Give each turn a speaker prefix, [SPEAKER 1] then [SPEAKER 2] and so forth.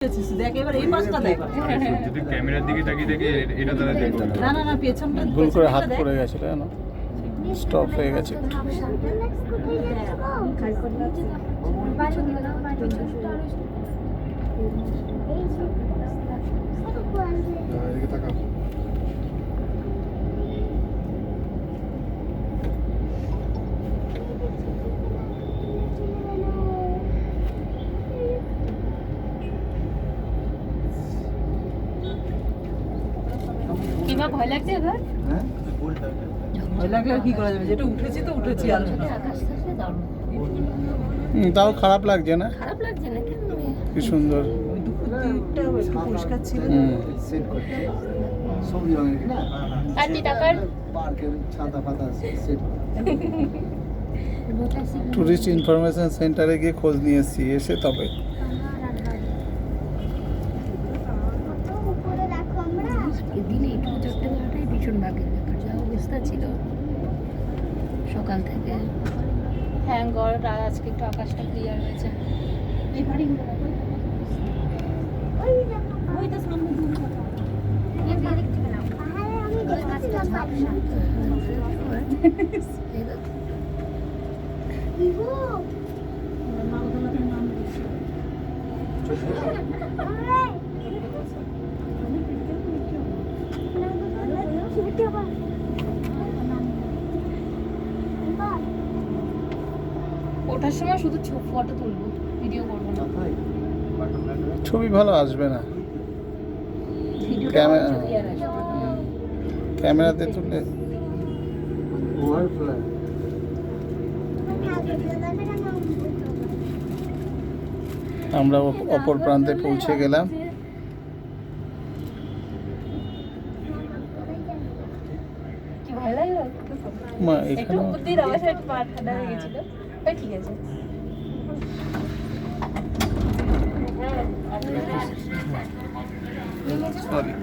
[SPEAKER 1] যদি ক্যামেরার দিকে তাকিয়ে দেখে এটা তারা দেখবে
[SPEAKER 2] না না না পেছনটা
[SPEAKER 3] ভুল করে হাত পড়ে গেছিল না, স্টপ হয়ে গেছে।
[SPEAKER 4] কিংবা ভয় লাগছে এবার?
[SPEAKER 2] ভয় লাগলে আর কি করা যাবে, যেটা উঠেছি তো উঠেছি। আর
[SPEAKER 4] আকাশ থেকে দারুণ।
[SPEAKER 3] তাও খারাপ লাগছে না,
[SPEAKER 4] খারাপ লাগছে না কিন্তু
[SPEAKER 3] কি সুন্দর।
[SPEAKER 2] ওই দুপুর দিকটা একটু পরিষ্কার ছিল।
[SPEAKER 5] সেট করছে সবুজ রঙের না
[SPEAKER 4] 30 টাকার
[SPEAKER 5] পার্কের ছাতা ফাতা সেট
[SPEAKER 3] টুরিস্ট ইনফরমেশন সেন্টারে গিয়ে খোঁজ নিয়ে এসেছি, এসে তবে
[SPEAKER 4] দিনে একটু চড়তে পারাটাই ভীষণ ভাগ্যের ব্যাপার। যা অবস্থা ছিল সকাল থেকে। হ্যাঁ গড় আজকে একটু আকাশটা ক্লিয়ার হয়েছে। এই বাড়ি ওঠার সময় শুধু ফটো তুলবো, ভিডিও করবো না।
[SPEAKER 3] ছবি ভালো আসবে না, ক্যামেরাতে তুললে।
[SPEAKER 5] ওভারফ্লাই
[SPEAKER 3] আমরা অপর প্রান্তে পৌঁছে গেলাম।
[SPEAKER 4] কি ভয় লাগলো?
[SPEAKER 3] মা
[SPEAKER 4] একটু
[SPEAKER 3] এখানে
[SPEAKER 4] উপর দিয়ে যাওয়ার সময় একটু পা ঠান্ডা হয়ে গেছিল। ওই ঠিক আছে।
[SPEAKER 3] সরি।